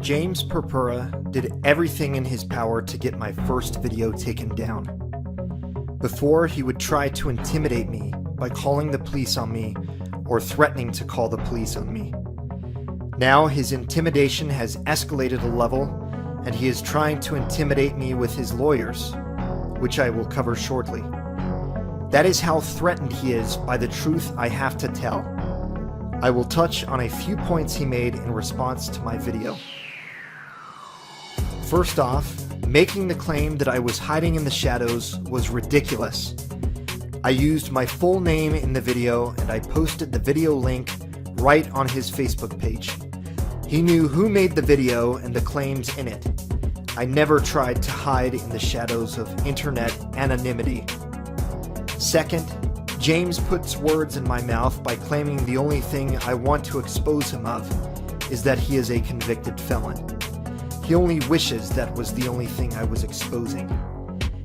James Purpura did everything in his power to get my first video taken down. Before, he would try to intimidate me by calling the police on me or threatening to call the police on me. Now his intimidation has escalated a level, and he is trying to intimidate me with his lawyers, which I will cover shortly. That is how threatened he is by the truth I have to tell. I will touch on a few points he made in response to my video. First off, making the claim that I was hiding in the shadows was ridiculous. I used my full name in the video, and I posted the video link right on his Facebook page. He knew who made the video and the claims in it. I never tried to hide in the shadows of internet anonymity. Second, James puts words in my mouth by claiming the only thing I want to expose him of is that he is a convicted felon. He only wishes that was the only thing I was exposing.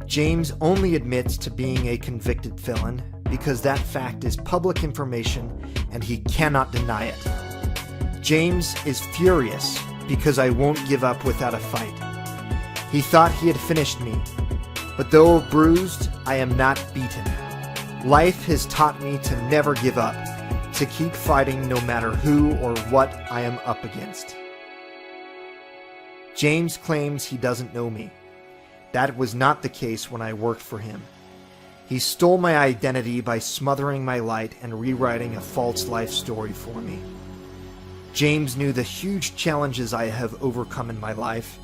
James only admits to being a convicted felon because that fact is public information and he cannot deny it. James is furious because I won't give up without a fight. He thought he had finished me, but though bruised, I am not beaten. Life has taught me to never give up, to keep fighting no matter who or what I am up against. James claims he doesn't know me. That was not the case when I worked for him. He stole my identity by smothering my light and rewriting a false life story for me. James knew the huge challenges I have overcome in my life,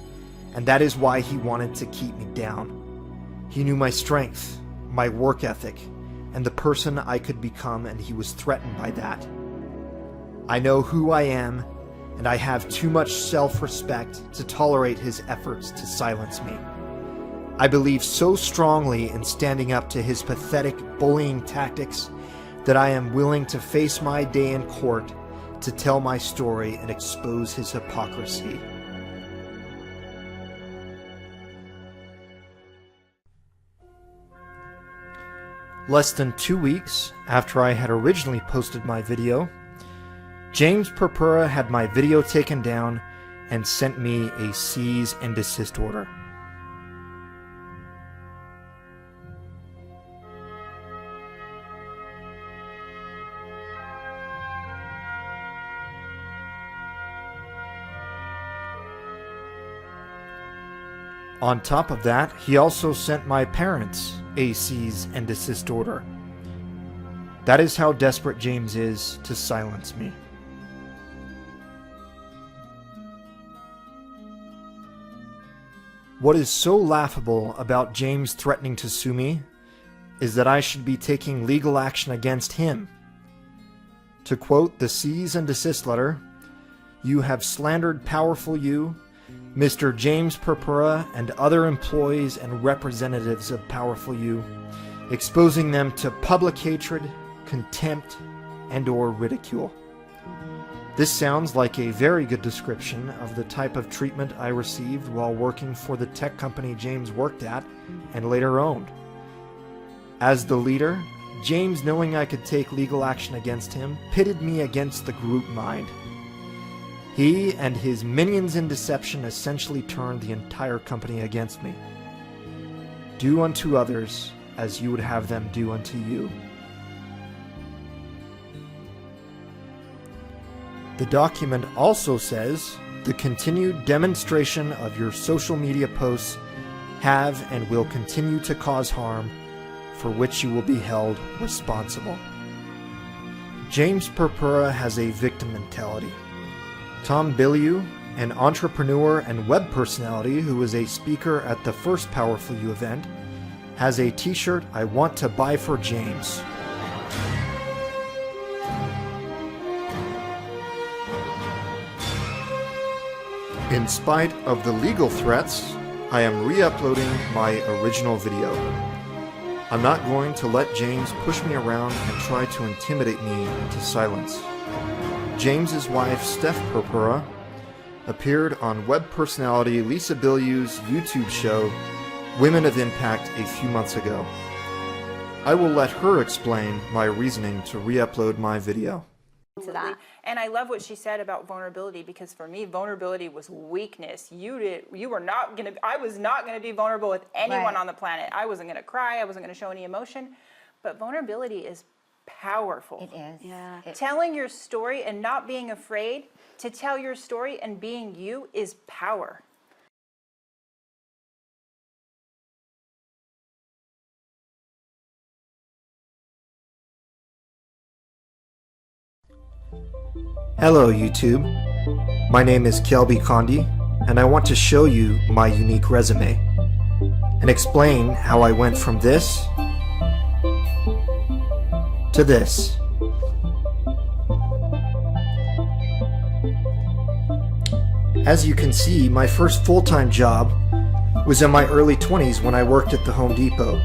and that is why he wanted to keep me down. He knew my strength, my work ethic, and the person I could become, and he was threatened by that. I know who I am, and I have too much self-respect to tolerate his efforts to silence me. I believe so strongly in standing up to his pathetic bullying tactics that I am willing to face my day in court to tell my story and expose his hypocrisy. Less than 2 weeks after I had originally posted my video, James Purpura had my video taken down and sent me a cease and desist order. On top of that, he also sent my parents a cease and desist order. That is how desperate James is to silence me. What is so laughable about James threatening to sue me is that I should be taking legal action against him. To quote the cease and desist letter, "You have slandered powerful you, Mr. James Purpura, and other employees and representatives of Powerful You, exposing them to public hatred, contempt, and/or ridicule." This sounds like a very good description of the type of treatment I received while working for the tech company James worked at and later owned. As the leader, James, knowing I could take legal action against him, pitted me against the group mind. He and his minions in deception essentially turned the entire company against me. Do unto others as you would have them do unto you. The document also says, the continued demonstration of your social media posts have and will continue to cause harm, for which you will be held responsible. James Purpura has a victim mentality. Tom Bilyeu, an entrepreneur and web personality who was a speaker at the first Powerful You event, has a t-shirt I want to buy for James. In spite of the legal threats, I am re-uploading my original video. I'm not going to let James push me around and try to intimidate me into silence. James's wife, Steph Purpura, appeared on web personality Lisa Bilyeu's YouTube show, Women of Impact, a few months ago. I will let her explain my reasoning to re-upload my video. to that. And I love what she said about vulnerability, because for me, vulnerability was weakness. I was not gonna be vulnerable with anyone on the planet. I wasn't gonna cry, I wasn't gonna show any emotion, but vulnerability is powerful. It is. Yeah. Telling your story and not being afraid to tell your story and being you is power. Hello YouTube, my name is Kelby Condi, and I want to show you my unique resume and explain how I went from this to this. As you can see, my first full-time job was in my early 20s when I worked at the Home Depot.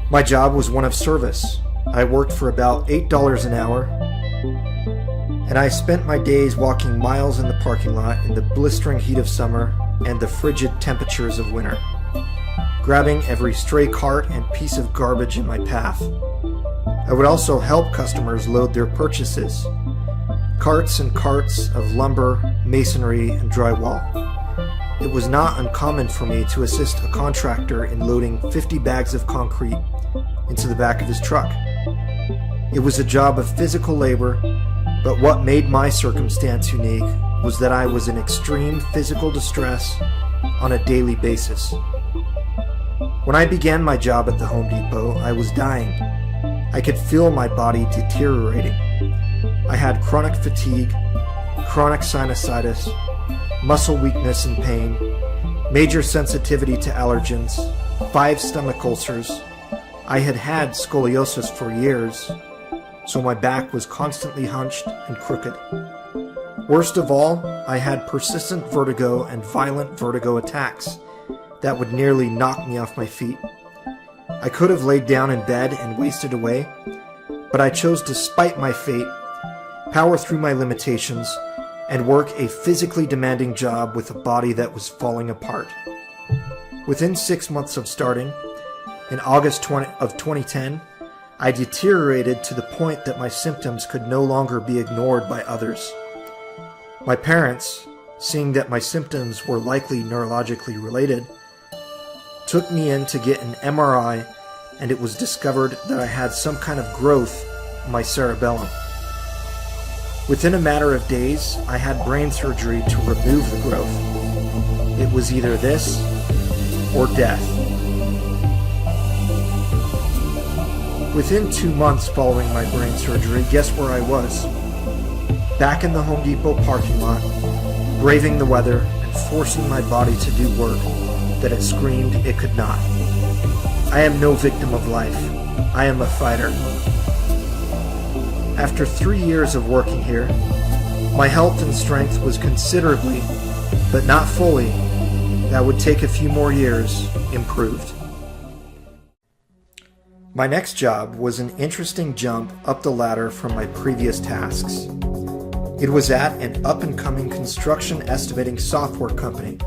My job was one of service. I worked for about $8 an hour, and I spent my days walking miles in the parking lot in the blistering heat of summer and the frigid temperatures of winter, grabbing every stray cart and piece of garbage in my path. I would also help customers load their purchases, carts and carts of lumber, masonry, and drywall. It was not uncommon for me to assist a contractor in loading 50 bags of concrete into the back of his truck. It was a job of physical labor, but what made my circumstance unique was that I was in extreme physical distress on a daily basis. When I began my job at the Home Depot, I was dying. I could feel my body deteriorating. I had chronic fatigue, chronic sinusitis, muscle weakness and pain, major sensitivity to allergens, 5 stomach ulcers. I had had scoliosis for years, so my back was constantly hunched and crooked. Worst of all, I had persistent vertigo and violent vertigo attacks that would nearly knock me off my feet. I could have laid down in bed and wasted away, but I chose to spite my fate, power through my limitations, and work a physically demanding job with a body that was falling apart. Within 6 months of starting, in August of 2010, I deteriorated to the point that my symptoms could no longer be ignored by others. My parents, seeing that my symptoms were likely neurologically related, took me in to get an MRI, and it was discovered that I had some kind of growth in my cerebellum. Within a matter of days, I had brain surgery to remove the growth. It was either this or death. Within 2 months following my brain surgery, guess where I was? Back in the Home Depot parking lot, braving the weather and forcing my body to do work that it screamed it could not. I am no victim of life. I am a fighter. After 3 years of working here, my health and strength was considerably, but not fully, that would take a few more years, improved. My next job was an interesting jump up the ladder from my previous tasks. It was at an up-and-coming construction estimating software company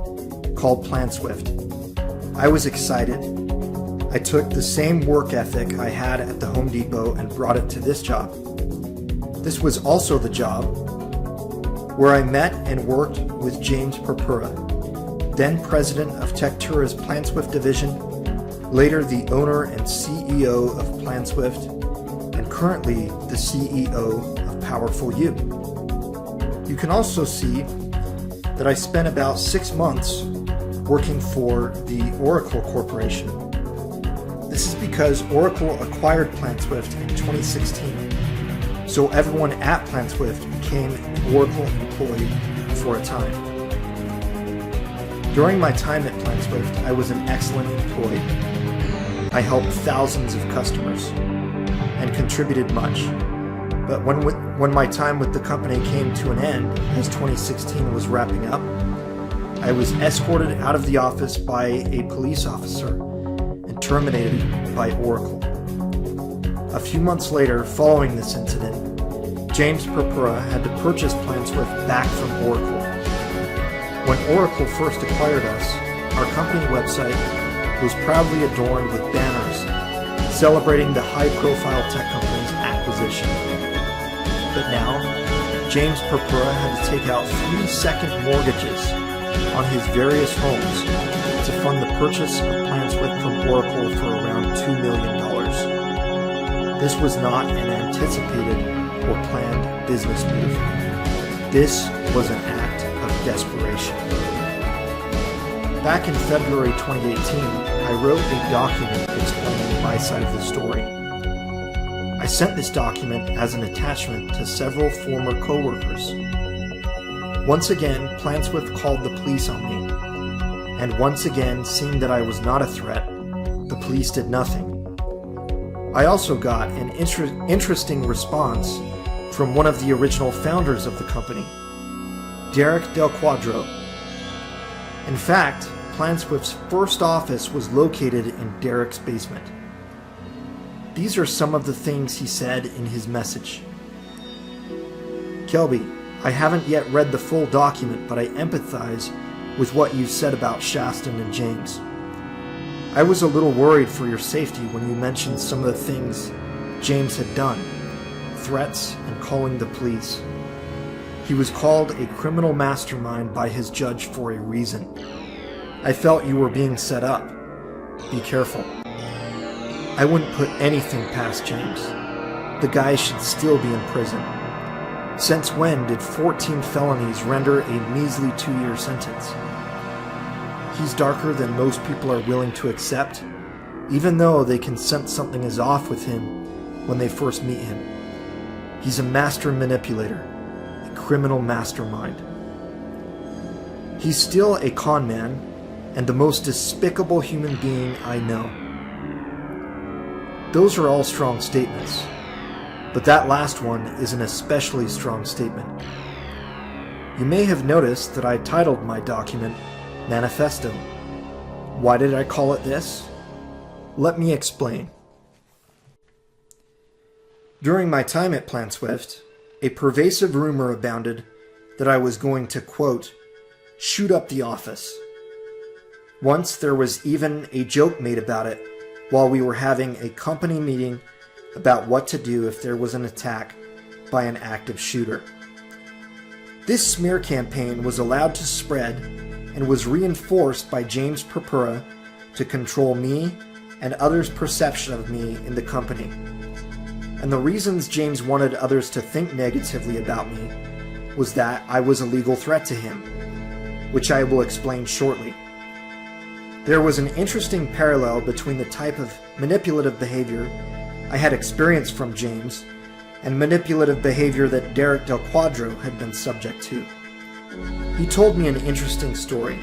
called PlanSwift. I was excited. I took the same work ethic I had at the Home Depot and brought it to this job. This was also the job where I met and worked with James Purpura, then president of Tektura's PlanSwift division, later the owner and CEO of PlanSwift, and currently the CEO of Powerful You. You can also see that I spent about 6 months working for the Oracle Corporation. This is because Oracle acquired PlanSwift in 2016, so everyone at PlanSwift became an Oracle employee for a time. During my time at PlanSwift, I was an excellent employee. I helped thousands of customers and contributed much. But when my time with the company came to an end, as 2016 was wrapping up, I was escorted out of the office by a police officer and terminated by Oracle. A few months later, following this incident, James Purpura had to purchase PlanSwift back from Oracle. When Oracle first acquired us, our company website was proudly adorned with banners celebrating the high-profile tech company's acquisition. But now, James Purpura had to take out 3 second mortgages on his various homes to fund the purchase of PlanSwift from Oracle for around $2 million. This was not an anticipated or planned business move. This was an act of desperation. Back in February 2018, I wrote a document explaining my side of the story. I sent this document as an attachment to several former coworkers. Once again, PlanSwift called the police on me, and once again, seeing that I was not a threat, the police did nothing. I also got an interesting response from one of the original founders of the company, Derek Del Quadro. In fact, PlanSwift's first office was located in Derek's basement. These are some of the things he said in his message. Kelby, I haven't yet read the full document, but I empathize with what you said about Shaston and James. I was a little worried for your safety when you mentioned some of the things James had done, threats and calling the police. He was called a criminal mastermind by his judge for a reason. I felt you were being set up. Be careful. I wouldn't put anything past James. The guy should still be in prison. Since when did 14 felonies render a measly 2-year sentence? He's darker than most people are willing to accept, even though they can sense something is off with him when they first meet him. He's a master manipulator, a criminal mastermind. He's still a con man and the most despicable human being I know. Those are all strong statements, but that last one is an especially strong statement. You may have noticed that I titled my document Manifesto. Why did I call it this? Let me explain. During my time at PlanSwift, a pervasive rumor abounded that I was going to, quote, shoot up the office. Once there was even a joke made about it while we were having a company meeting about what to do if there was an attack by an active shooter. This smear campaign was allowed to spread and was reinforced by James Purpura to control me and others' perception of me in the company. And the reasons James wanted others to think negatively about me was that I was a legal threat to him, which I will explain shortly. There was an interesting parallel between the type of manipulative behavior I had experienced from James and manipulative behavior that Derek Del Quadro had been subject to. He told me an interesting story.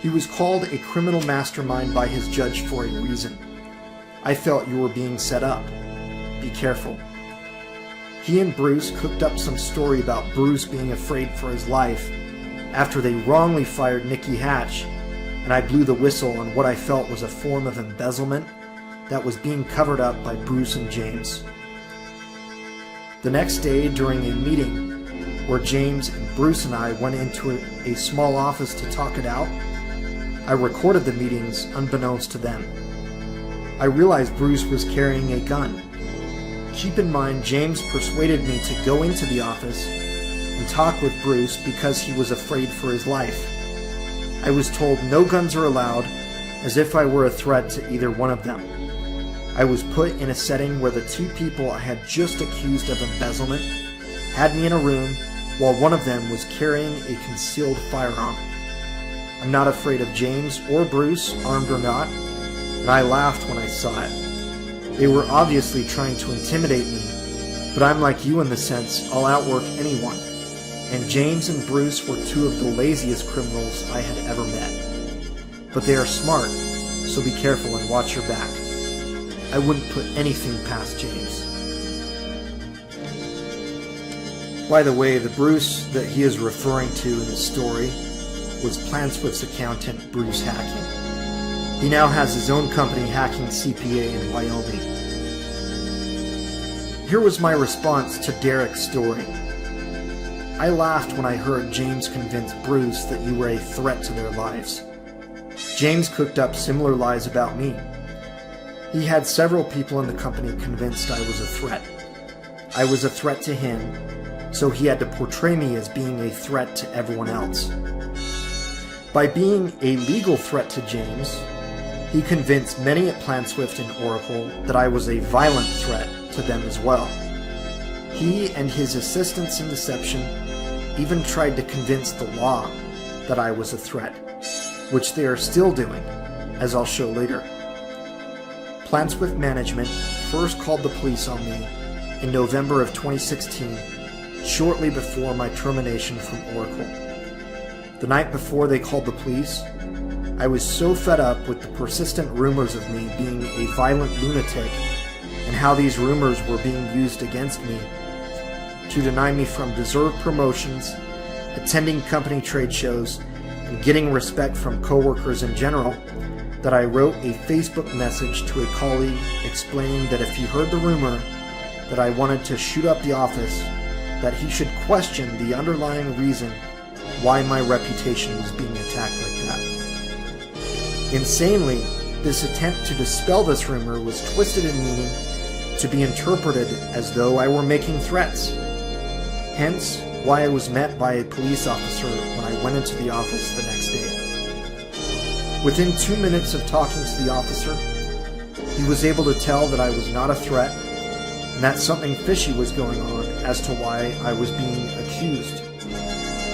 He was called a criminal mastermind by his judge for a reason. I felt you were being set up. Be careful. He and Bruce cooked up some story about Bruce being afraid for his life after they wrongly fired Nikki Hatch, and I blew the whistle on what I felt was a form of embezzlement that was being covered up by Bruce and James. The next day, during a meeting where James and Bruce and I went into a small office to talk it out, I recorded the meetings unbeknownst to them. I realized Bruce was carrying a gun. Keep in mind, James persuaded me to go into the office and talk with Bruce because he was afraid for his life. I was told no guns are allowed, as if I were a threat to either one of them. I was put in a setting where the 2 people I had just accused of embezzlement had me in a room while one of them was carrying a concealed firearm. I'm not afraid of James or Bruce, armed or not, and I laughed when I saw it. They were obviously trying to intimidate me, but I'm like you in the sense I'll outwork anyone, and James and Bruce were 2 of the laziest criminals I had ever met. But they are smart, so be careful and watch your back. I wouldn't put anything past James. By the way, the Bruce that he is referring to in his story was PlanSwift's accountant, Bruce Hacking. He now has his own company, Hacking CPA, in Wyoming. Here was my response to Derek's story. I laughed when I heard James convince Bruce that you were a threat to their lives. James cooked up similar lies about me. He had several people in the company convinced I was a threat. I was a threat to him, so he had to portray me as being a threat to everyone else. By being a legal threat to James, he convinced many at PlanSwift and Oracle that I was a violent threat to them as well. He and his assistants in deception even tried to convince the law that I was a threat, which they are still doing, as I'll show later. PlanSwift management first called the police on me in November of 2016, shortly before my termination from Oracle. The night before they called the police, I was so fed up with the persistent rumors of me being a violent lunatic and how these rumors were being used against me to deny me from deserved promotions, attending company trade shows, and getting respect from coworkers in general, that I wrote a Facebook message to a colleague explaining that if he heard the rumor that I wanted to shoot up the office, that he should question the underlying reason why my reputation was being attacked like that. Insanely, this attempt to dispel this rumor was twisted in meaning to be interpreted as though I were making threats. Hence, why I was met by a police officer when I went into the office the next day. Within 2 minutes of talking to the officer, he was able to tell that I was not a threat and that something fishy was going on as to why I was being accused.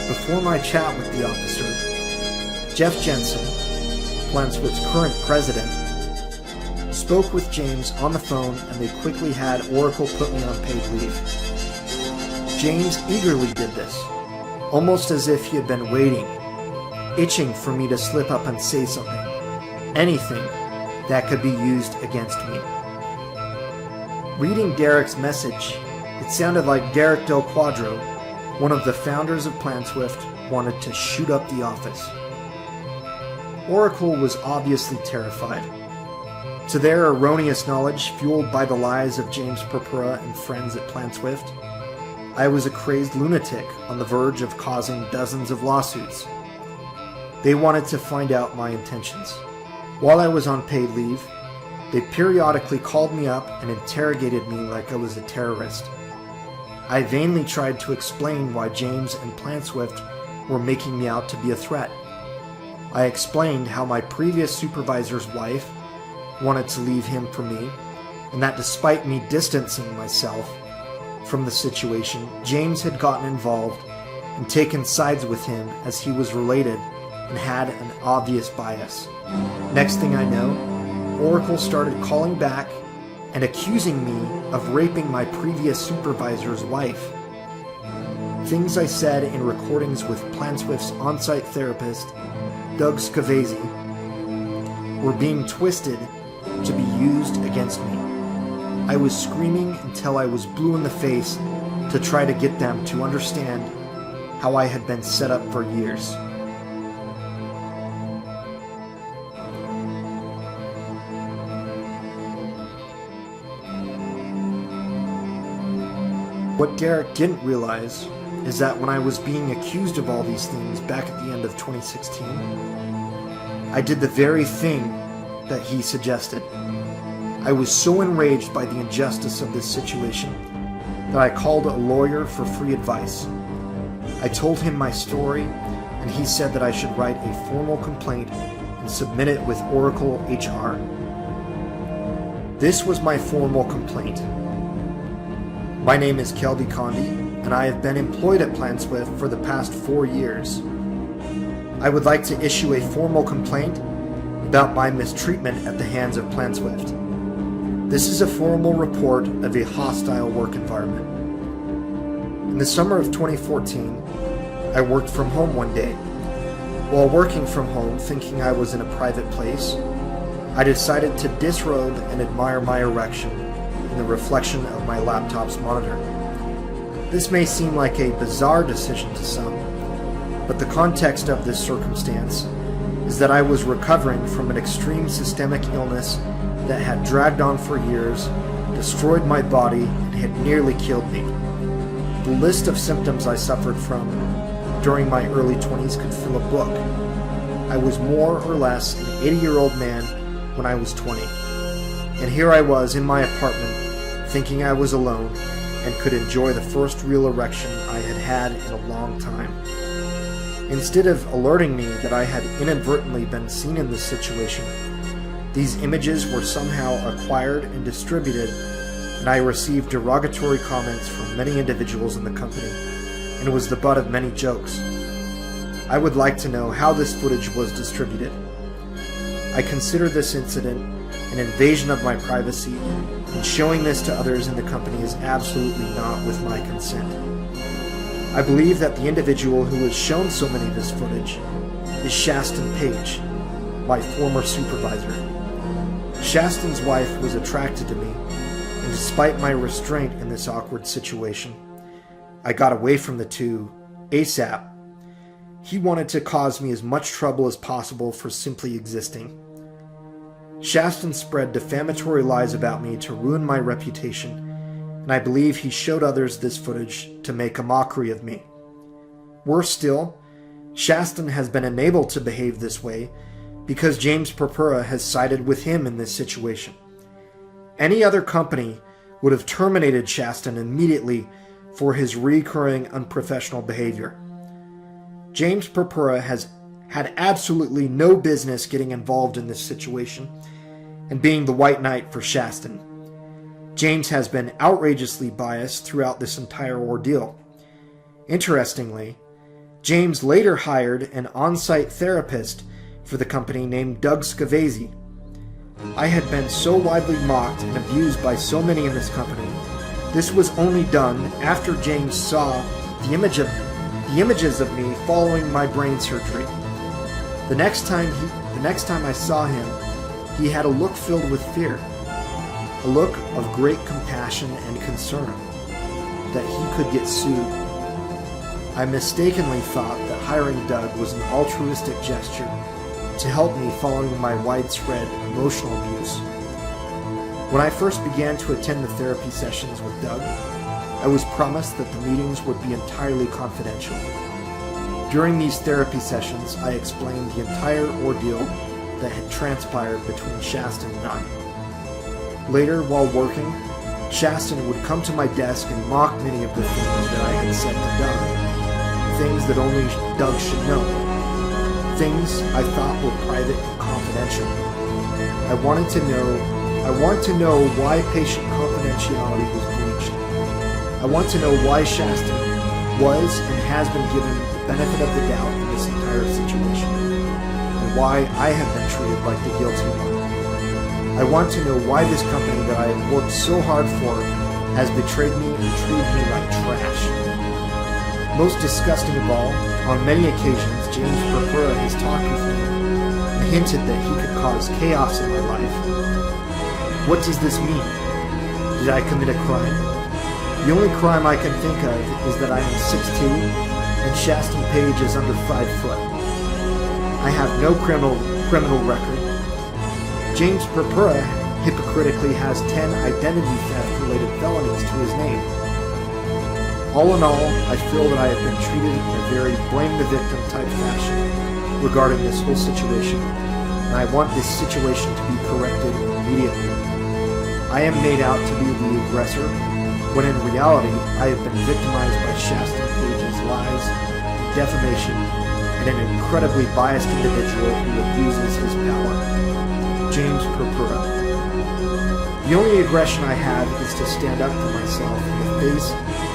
Before my chat with the officer, Jeff Jensen, PlanSwift's current president, spoke with James on the phone, and they quickly had Oracle put me on paid leave. James eagerly did this, almost as if he had been waiting, itching for me to slip up and say something, anything that could be used against me. Reading Derek's message, it sounded like Derek Del Quadro, one of the founders of PlanSwift, wanted to shoot up the office. Oracle was obviously terrified. To their erroneous knowledge, fueled by the lies of James Purpura and friends at PlanSwift, I was a crazed lunatic on the verge of causing dozens of lawsuits. They wanted to find out my intentions. While I was on paid leave, they periodically called me up and interrogated me like I was a terrorist. I vainly tried to explain why James and PlanSwift were making me out to be a threat. I explained how my previous supervisor's wife wanted to leave him for me, and that despite me distancing myself from the situation, James had gotten involved and taken sides with him as he was related and had an obvious bias. Next thing I know, Oracle started calling back and accusing me of raping my previous supervisor's wife. Things I said in recordings with PlanSwift's on-site therapist, Doug Scavese, were being twisted to be used against me. I was screaming until I was blue in the face to try to get them to understand how I had been set up for years. What Derek didn't realize is that when I was being accused of all these things back at the end of 2016, I did the very thing that he suggested. I was so enraged by the injustice of this situation that I called a lawyer for free advice. I told him my story, and he said that I should write a formal complaint and submit it with Oracle HR. This was my formal complaint. My name is Kelby Condi, and I have been employed at PlanSwift for the past 4 years. I would like to issue a formal complaint about my mistreatment at the hands of PlanSwift. This is a formal report of a hostile work environment. In the summer of 2014, I worked from home one day. While working from home, thinking I was in a private place, I decided to disrobe and admire my erection in the reflection of my laptop's monitor. This may seem like a bizarre decision to some, but the context of this circumstance is that I was recovering from an extreme systemic illness that had dragged on for years, destroyed my body, and had nearly killed me. The list of symptoms I suffered from during my early 20s could fill a book. I was more or less an 80-year-old man when I was 20. And here I was in my apartment, thinking I was alone and could enjoy the first real erection I had had in a long time. Instead of alerting me that I had inadvertently been seen in this situation, these images were somehow acquired and distributed, and I received derogatory comments from many individuals in the company, and was the butt of many jokes. I would like to know how this footage was distributed. I consider this incident an invasion of my privacy, and showing this to others in the company is absolutely not with my consent. I believe that the individual who has shown so many of this footage is Shaston Page, my former supervisor. Shaston's wife was attracted to me, and despite my restraint in this awkward situation, I got away from the two ASAP. He wanted to cause me as much trouble as possible for simply existing. Shaston spread defamatory lies about me to ruin my reputation, and I believe he showed others this footage to make a mockery of me. Worse still, Shaston has been enabled to behave this way because James Purpura has sided with him in this situation. Any other company would have terminated Shaston immediately for his recurring unprofessional behavior. James Purpura has had absolutely no business getting involved in this situation and being the white knight for Shaston. James has been outrageously biased throughout this entire ordeal. Interestingly, James later hired an on-site therapist for the company named Doug Scavese. I had been so widely mocked and abused by so many in this company. This was only done after James saw the images of me following my brain surgery. The next time I saw him, he had a look filled with fear, a look of great compassion and concern that he could get sued. I mistakenly thought that hiring Doug was an altruistic gesture to help me following my widespread emotional abuse. When I first began to attend the therapy sessions with Doug, I was promised that the meetings would be entirely confidential. During these therapy sessions, I explained the entire ordeal that had transpired between Shaston and I. Later, while working, Shaston would come to my desk and mock many of the things that I had said to Doug, things that only Doug should know, things I thought were private and confidential. I wanted to know why patient confidentiality was breached. I want to know why Shaston was and has been given the benefit of the doubt in this entire situation, and why I have been treated like the guilty one. I want to know why this company that I have worked so hard for has betrayed me and treated me like trash. Most disgusting of all, on many occasions James Purpura has talked with me and hinted that he could cause chaos in my life. What does this mean? Did I commit a crime? The only crime I can think of is that I am 6'2", and Shaston Page is under 5 foot. I have no criminal record. James Purpura hypocritically has 10 identity theft-related felonies to his name. All in all, I feel that I have been treated in a very blame-the-victim type fashion regarding this whole situation, and I want this situation to be corrected immediately. I am made out to be the aggressor, when in reality I have been victimized by Shaston Page's lies, defamation, and an incredibly biased individual who abuses his power. James Purpura. The only aggression I have is to stand up for myself in the face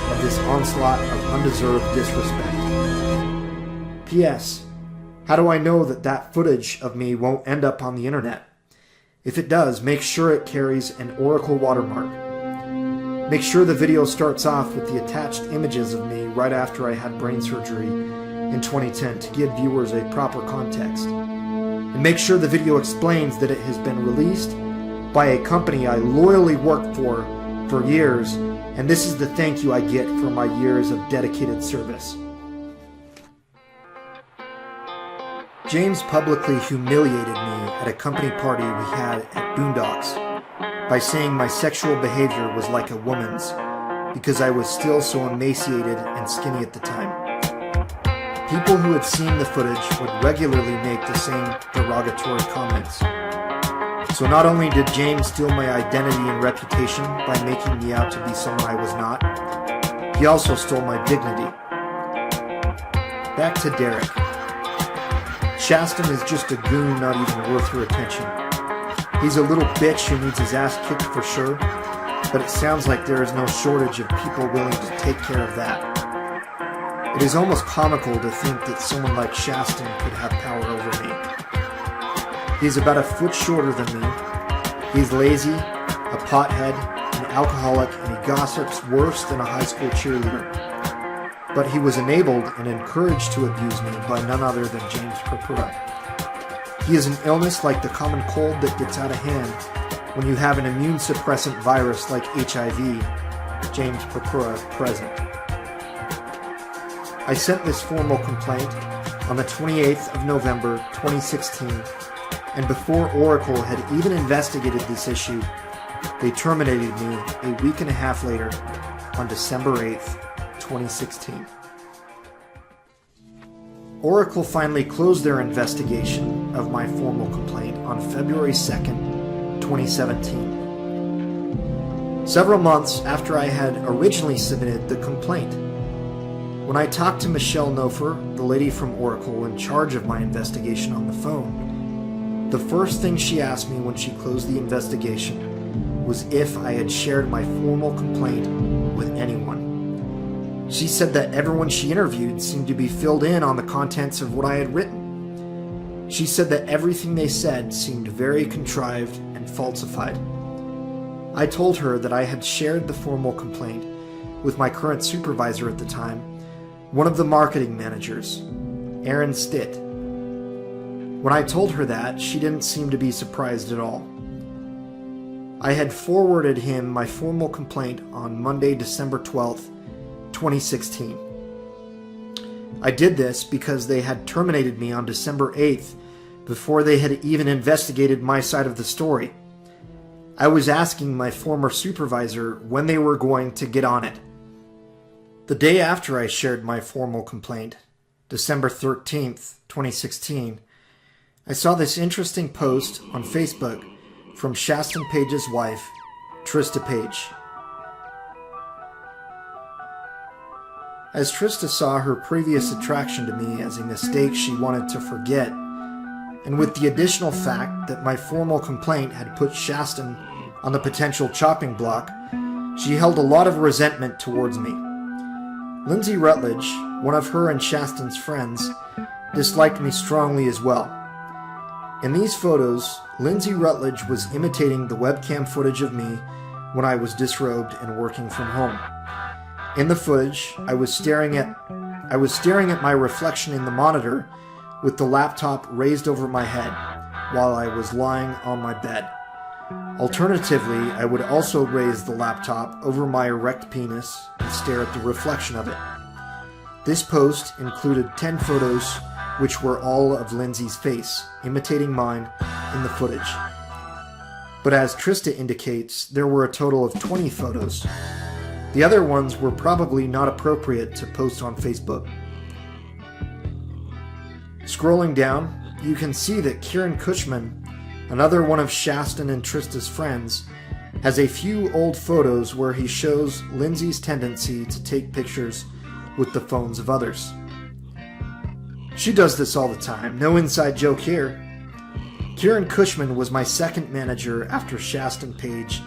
of this onslaught of undeserved disrespect. P.S. How do I know that that footage of me won't end up on the internet? If it does, make sure it carries an Oracle watermark. Make sure the video starts off with the attached images of me right after I had brain surgery in 2010 to give viewers a proper context. And make sure the video explains that it has been released by a company I loyally worked for years, and this is the thank you I get for my years of dedicated service. James publicly humiliated me at a company party we had at Boondocks by saying my sexual behavior was like a woman's because I was still so emaciated and skinny at the time. People who had seen the footage would regularly make the same derogatory comments. So not only did James steal my identity and reputation by making me out to be someone I was not, he also stole my dignity. Back to Derek. Shaston is just a goon not even worth your attention. He's a little bitch who needs his ass kicked for sure, but it sounds like there is no shortage of people willing to take care of that. It is almost comical to think that someone like Shaston could have power over me. He's about a foot shorter than me. He's lazy, a pothead, an alcoholic, and he gossips worse than a high school cheerleader. But he was enabled and encouraged to abuse me by none other than James Purpura. He is an illness like the common cold that gets out of hand when you have an immune suppressant virus like HIV, James Purpura present. I sent this formal complaint on the 28th of November 2016, and before Oracle had even investigated this issue, they terminated me a week and a half later on December 8th, 2016. Oracle finally closed their investigation of my formal complaint on February 2nd, 2017. Several months after I had originally submitted the complaint. When I talked to Michelle Nofer, the lady from Oracle in charge of my investigation, on the phone, the first thing she asked me when she closed the investigation was if I had shared my formal complaint with anyone. She said that everyone she interviewed seemed to be filled in on the contents of what I had written. She said that everything they said seemed very contrived and falsified. I told her that I had shared the formal complaint with my current supervisor at the time, one of the marketing managers, Aaron Stitt. When I told her that, she didn't seem to be surprised at all. I had forwarded him my formal complaint on Monday, December 12th, 2016. I did this because they had terminated me on December 8th before they had even investigated my side of the story. I was asking my former supervisor when they were going to get on it. The day after I shared my formal complaint, December 13th, 2016, I saw this interesting post on Facebook from Shaston Page's wife, Trista Page. As Trista saw her previous attraction to me as a mistake she wanted to forget, and with the additional fact that my formal complaint had put Shaston on the potential chopping block, she held a lot of resentment towards me. Lindsay Rutledge, one of her and Shaston's friends, disliked me strongly as well. In these photos, Lindsay Rutledge was imitating the webcam footage of me when I was disrobed and working from home. In the footage, I was staring at my reflection in the monitor with the laptop raised over my head while I was lying on my bed. Alternatively, I would also raise the laptop over my erect penis and stare at the reflection of it. This post included 10 photos, which were all of Lindsay's face, imitating mine in the footage. But as Trista indicates, there were a total of 20 photos. The other ones were probably not appropriate to post on Facebook. Scrolling down, you can see that Kieran Cushman, another one of Shaston and Trista's friends, has a few old photos where he shows Lindsay's tendency to take pictures with the phones of others. She does this all the time, no inside joke here. Kieran Cushman was my second manager after Shaston Page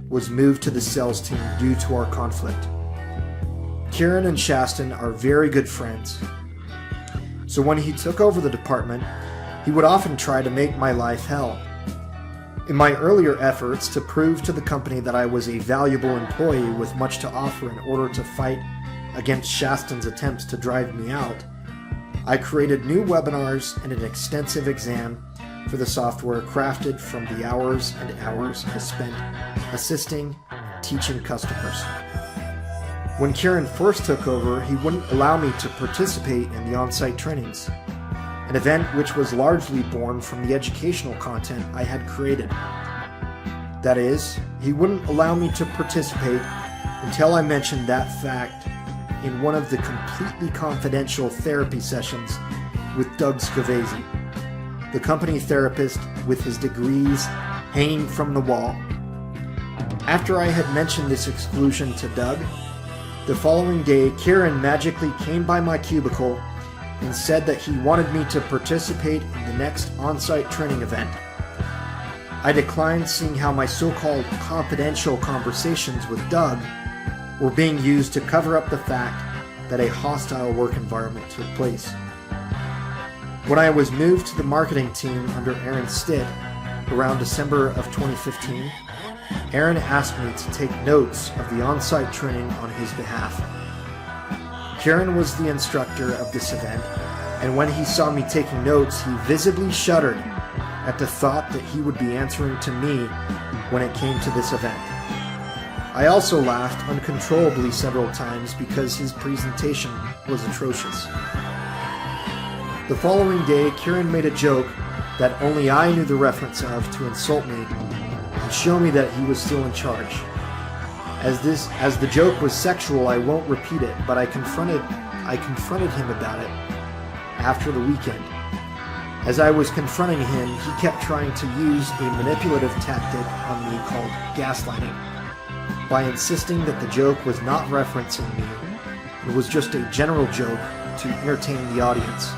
was moved to the sales team due to our conflict. Kieran and Shaston are very good friends. So when he took over the department, he would often try to make my life hell. In my earlier efforts to prove to the company that I was a valuable employee with much to offer in order to fight against Shaston's attempts to drive me out, I created new webinars and an extensive exam for the software crafted from the hours and hours I spent assisting, teaching customers. When Kieran first took over, he wouldn't allow me to participate in the on-site trainings, an event which was largely born from the educational content I had created. That is, he wouldn't allow me to participate until I mentioned that fact in one of the completely confidential therapy sessions with Doug Scavese, the company therapist with his degrees hanging from the wall. After I had mentioned this exclusion to Doug, the following day Kieran magically came by my cubicle and said that he wanted me to participate in the next on-site training event. I declined, seeing how my so-called confidential conversations with Doug were being used to cover up the fact that a hostile work environment took place. When I was moved to the marketing team under Aaron Stitt around December of 2015, Aaron asked me to take notes of the on-site training on his behalf. Kieran was the instructor of this event, and when he saw me taking notes, he visibly shuddered at the thought that he would be answering to me when it came to this event. I also laughed uncontrollably several times because his presentation was atrocious. The following day, Kieran made a joke that only I knew the reference of to insult me and show me that he was still in charge. As the joke was sexual, I won't repeat it, but I confronted him about it after the weekend. As I was confronting him, he kept trying to use a manipulative tactic on me called gaslighting, by insisting that the joke was not referencing me. It was just a general joke to entertain the audience.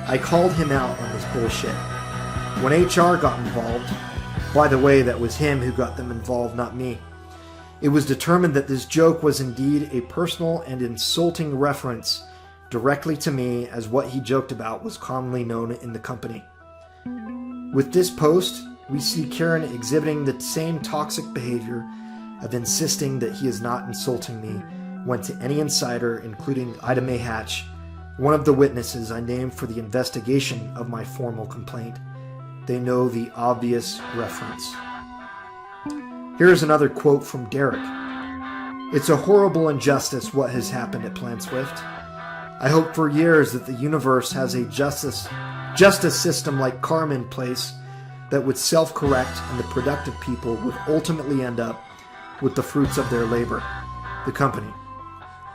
I called him out on this bullshit. When HR got involved, by the way, that was him who got them involved, not me, it was determined that this joke was indeed a personal and insulting reference directly to me, as what he joked about was commonly known in the company. With this post, we see Kieran exhibiting the same toxic behavior of insisting that he is not insulting me when to any insider, including Ida Mae Hatch, one of the witnesses I named for the investigation of my formal complaint, they know the obvious reference. Here is another quote from Derek. "It's a horrible injustice what has happened at PlanSwift. I hope for years that the universe has a justice system like karma in place that would self-correct, and the productive people would ultimately end up with the fruits of their labor, the company.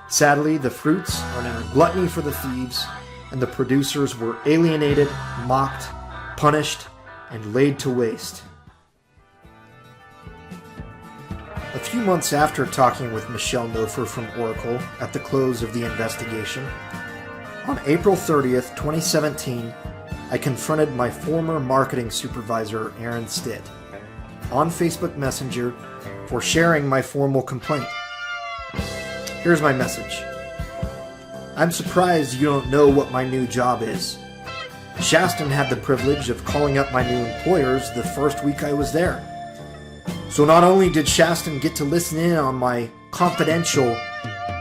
Sadly, the fruits are now gluttony for the thieves, and the producers were alienated, mocked, punished, and laid to waste." A few months after talking with Michelle Nofer from Oracle at the close of the investigation, on April 30th, 2017, I confronted my former marketing supervisor, Aaron Stitt, on Facebook Messenger for sharing my formal complaint. Here's my message. "I'm surprised you don't know what my new job is. Shaston had the privilege of calling up my new employers the first week I was there. So not only did Shaston get to listen in on my confidential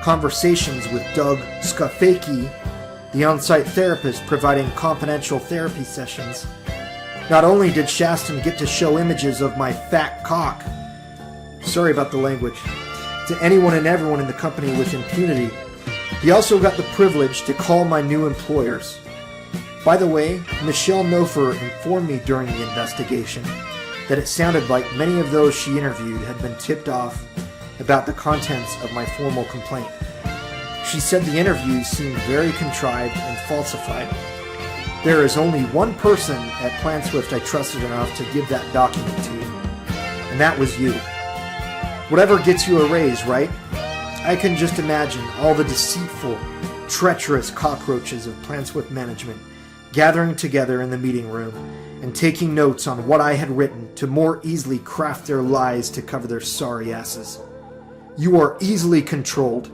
conversations with Doug Skafaki, the on-site therapist providing confidential therapy sessions, not only did Shaston get to show images of my fat cock, sorry about the language, to anyone and everyone in the company with impunity, he also got the privilege to call my new employers. By the way, Michelle Nofer informed me during the investigation that it sounded like many of those she interviewed had been tipped off about the contents of my formal complaint. She said the interviews seemed very contrived and falsified. There is only one person at PlanSwift I trusted enough to give that document to, and that was you. Whatever gets you a raise, right? I can just imagine all the deceitful, treacherous cockroaches of PlanSwift management gathering together in the meeting room and taking notes on what I had written to more easily craft their lies to cover their sorry asses. You are easily controlled.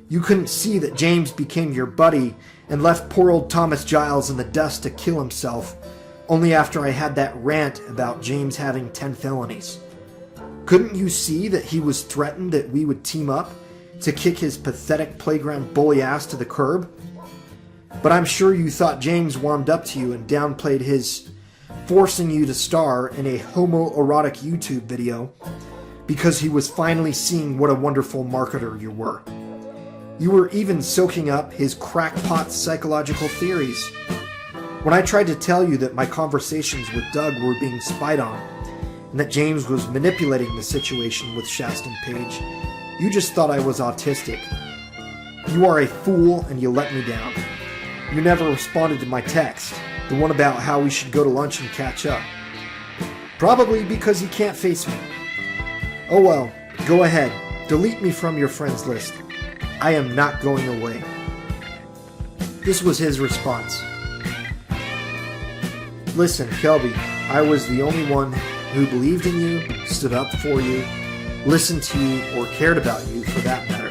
You couldn't see that James became your buddy and left poor old Thomas Giles in the dust to kill himself only after I had that rant about James having 10 felonies. Couldn't you see that he was threatened that we would team up to kick his pathetic playground bully ass to the curb? But I'm sure you thought James warmed up to you and downplayed his forcing you to star in a homoerotic YouTube video because he was finally seeing what a wonderful marketer you were. You were even soaking up his crackpot psychological theories. When I tried to tell you that my conversations with Doug were being spied on and that James was manipulating the situation with Shaston Page, you just thought I was autistic. You are a fool and you let me down. You never responded to my text, the one about how we should go to lunch and catch up. Probably because he can't face me. Oh well, go ahead. Delete me from your friends list. I am not going away. This was his response. Listen, Kelby, I was the only one who believed in you, stood up for you, listened to you, or cared about you for that matter.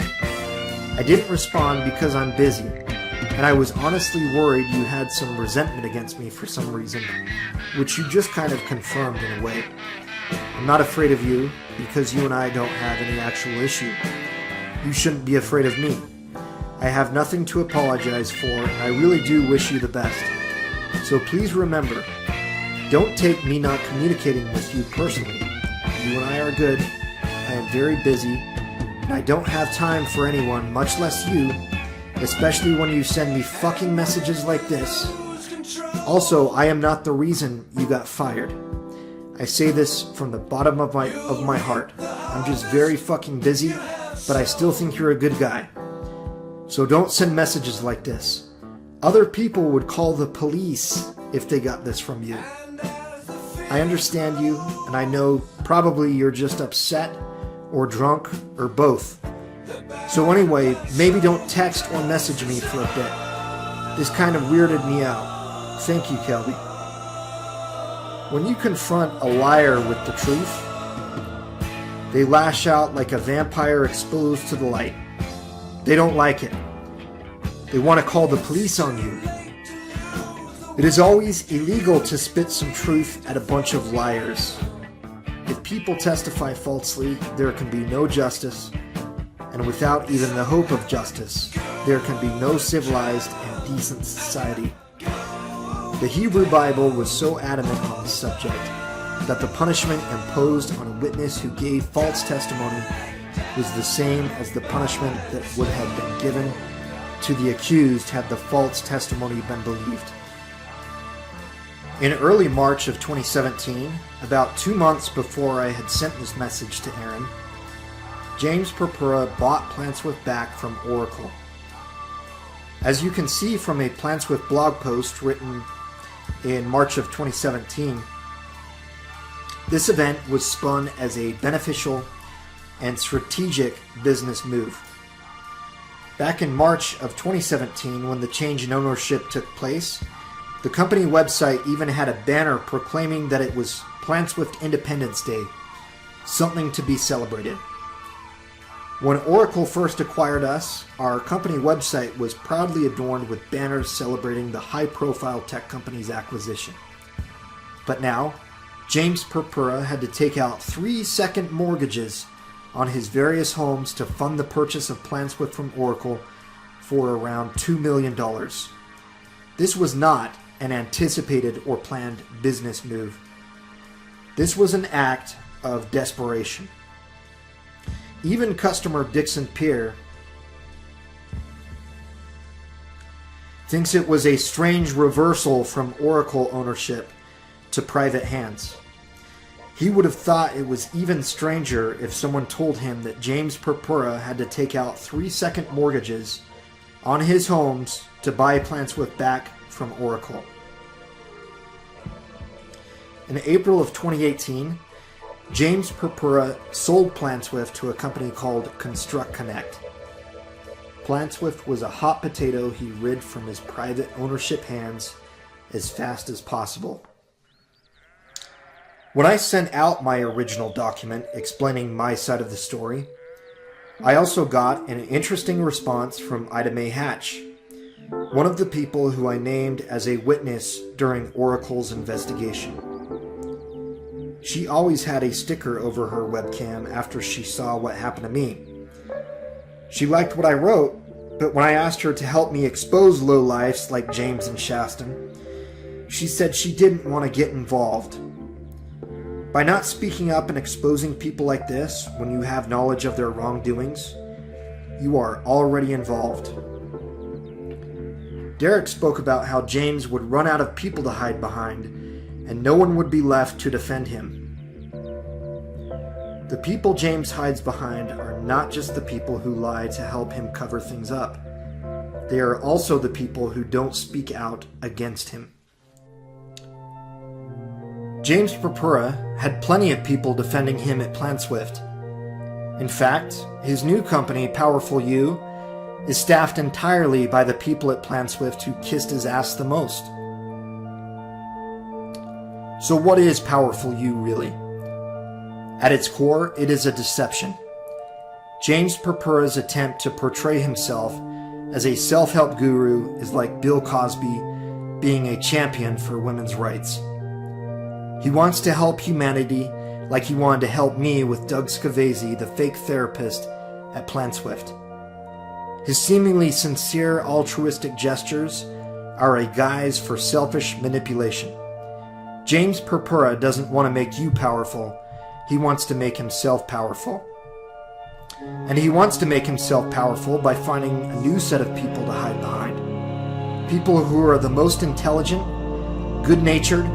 I didn't respond because I'm busy, and I was honestly worried you had some resentment against me for some reason, which you just kind of confirmed in a way. I'm not afraid of you because you and I don't have any actual issue. You shouldn't be afraid of me. I have nothing to apologize for, and I really do wish you the best. So please remember, don't take me not communicating with you personally. You and I are good. I am very busy, and I don't have time for anyone, much less you, especially when you send me fucking messages like this. Also, I am not the reason you got fired. I say this from the bottom of my heart. I'm just very fucking busy, but I still think you're a good guy. So don't send messages like this. Other people would call the police if they got this from you. I understand you, and I know probably you're just upset or drunk or both. So anyway, maybe don't text or message me for a bit. This kind of weirded me out. Thank you, Kelby. When you confront a liar with the truth, they lash out like a vampire exposed to the light. They don't like it. They want to call the police on you. It is always illegal to spit some truth at a bunch of liars. If people testify falsely, there can be no justice, and without even the hope of justice, there can be no civilized and decent society. The Hebrew Bible was so adamant on this subject that the punishment imposed on a witness who gave false testimony was the same as the punishment that would have been given to the accused had the false testimony been believed. In early March of 2017, about 2 months before I had sent this message to Aaron, James Purpura bought PlantSwift back from Oracle. As you can see from a PlantSwift blog post written in March of 2017, this event was spun as a beneficial and strategic business move. Back in March of 2017, when the change in ownership took place, the company website even had a banner proclaiming that it was PlantSwift Independence Day, something to be celebrated. When Oracle first acquired us, our company website was proudly adorned with banners celebrating the high-profile tech company's acquisition. But now, James Purpura had to take out 3-second mortgages on his various homes to fund the purchase of PlantSwift from Oracle for around $2 million. This was not an anticipated or planned business move. This was an act of desperation. Even customer Dixon Peer thinks it was a strange reversal from Oracle ownership to private hands. He would have thought it was even stranger if someone told him that James Purpura had to take out 3-second mortgages on his homes to buy PlantSwift back from Oracle. In April of 2018, James Purpura sold PlantSwift to a company called Construct Connect. PlantSwift was a hot potato he rid from his private ownership hands as fast as possible. When I sent out my original document explaining my side of the story, I also got an interesting response from Ida Mae Hatch, one of the people who I named as a witness during Oracle's investigation. She always had a sticker over her webcam after she saw what happened to me. She liked what I wrote, but when I asked her to help me expose lowlifes like James and Shaston, she said she didn't want to get involved. By not speaking up and exposing people like this when you have knowledge of their wrongdoings, you are already involved. Derek spoke about how James would run out of people to hide behind, and no one would be left to defend him. The people James hides behind are not just the people who lie to help him cover things up. They are also the people who don't speak out against him. James Purpura had plenty of people defending him at PlanSwift. In fact, his new company, Powerful You, is staffed entirely by the people at PlanSwift who kissed his ass the most. So what is Powerful You really? At its core, it is a deception. James Purpura's attempt to portray himself as a self-help guru is like Bill Cosby being a champion for women's rights. He wants to help humanity like he wanted to help me with Doug Scavese, the fake therapist at PlanSwift. His seemingly sincere altruistic gestures are a guise for selfish manipulation. James Purpura doesn't want to make you powerful. He wants to make himself powerful. And he wants to make himself powerful by finding a new set of people to hide behind. People who are the most intelligent, good-natured,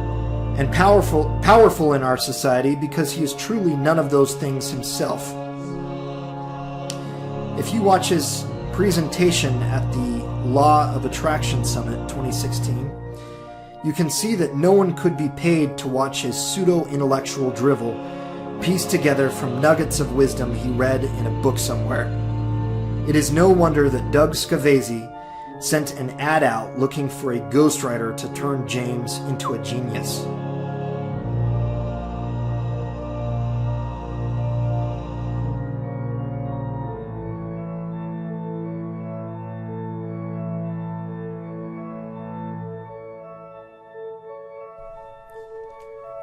and powerful in our society because he is truly none of those things himself. If you watch his presentation at the Law of Attraction Summit 2016, you can see that no one could be paid to watch his pseudo-intellectual drivel pieced together from nuggets of wisdom he read in a book somewhere. It is no wonder that Doug Scavese sent an ad out looking for a ghostwriter to turn James into a genius.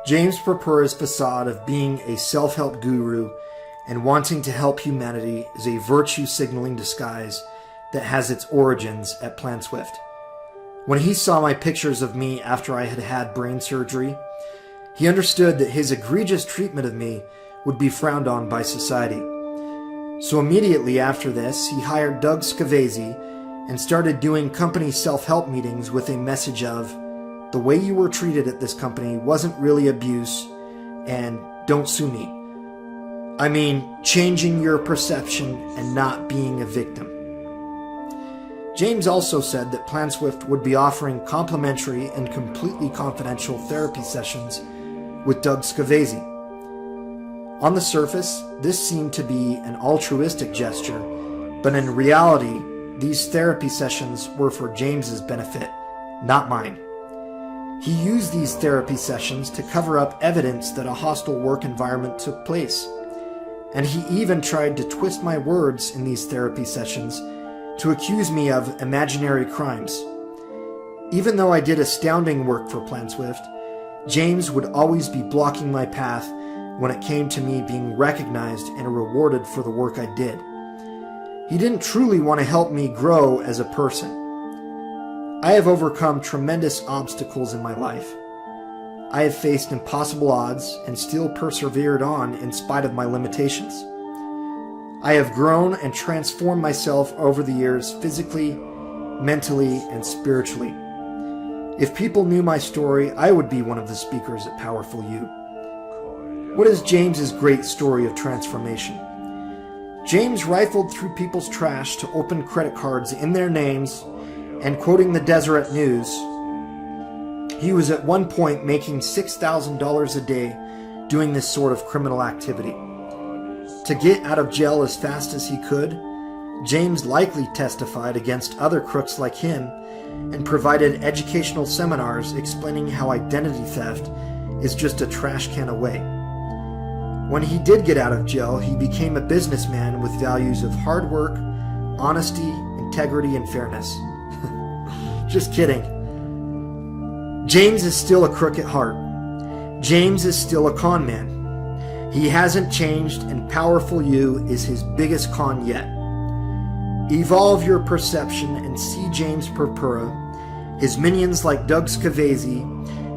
James Purpura's facade of being a self-help guru and wanting to help humanity is a virtue-signaling disguise that has its origins at PlanSwift. When he saw my pictures of me after I had had brain surgery, he understood that his egregious treatment of me would be frowned on by society. So immediately after this, he hired Doug Scavese and started doing company self-help meetings with a message of, the way you were treated at this company wasn't really abuse, and don't sue me. I mean, changing your perception and not being a victim. James also said that PlanSwift would be offering complimentary and completely confidential therapy sessions with Doug Scavese. On the surface, this seemed to be an altruistic gesture, but in reality, these therapy sessions were for James's benefit, not mine. He used these therapy sessions to cover up evidence that a hostile work environment took place. And he even tried to twist my words in these therapy sessions to accuse me of imaginary crimes. Even though I did astounding work for PlanSwift, James would always be blocking my path when it came to me being recognized and rewarded for the work I did. He didn't truly want to help me grow as a person. I have overcome tremendous obstacles in my life. I have faced impossible odds and still persevered on in spite of my limitations. I have grown and transformed myself over the years physically, mentally, and spiritually. If people knew my story, I would be one of the speakers at Powerful You. What is James's great story of transformation? James rifled through people's trash to open credit cards in their names, and quoting the Deseret News, he was at one point making $6,000 a day doing this sort of criminal activity. To get out of jail as fast as he could, James likely testified against other crooks like him and provided educational seminars explaining how identity theft is just a trash can away. When he did get out of jail, he became a businessman with values of hard work, honesty, integrity, and fairness. Just kidding. James is still a crook at heart. James is still a con man. He hasn't changed, and Powerful You is his biggest con yet. Evolve your perception and see James Purpura, his minions like Doug Scavese,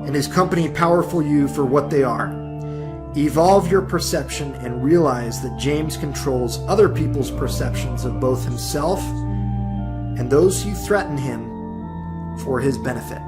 and his company Powerful You for what they are. Evolve your perception and realize that James controls other people's perceptions of both himself and those who threaten him for his benefit.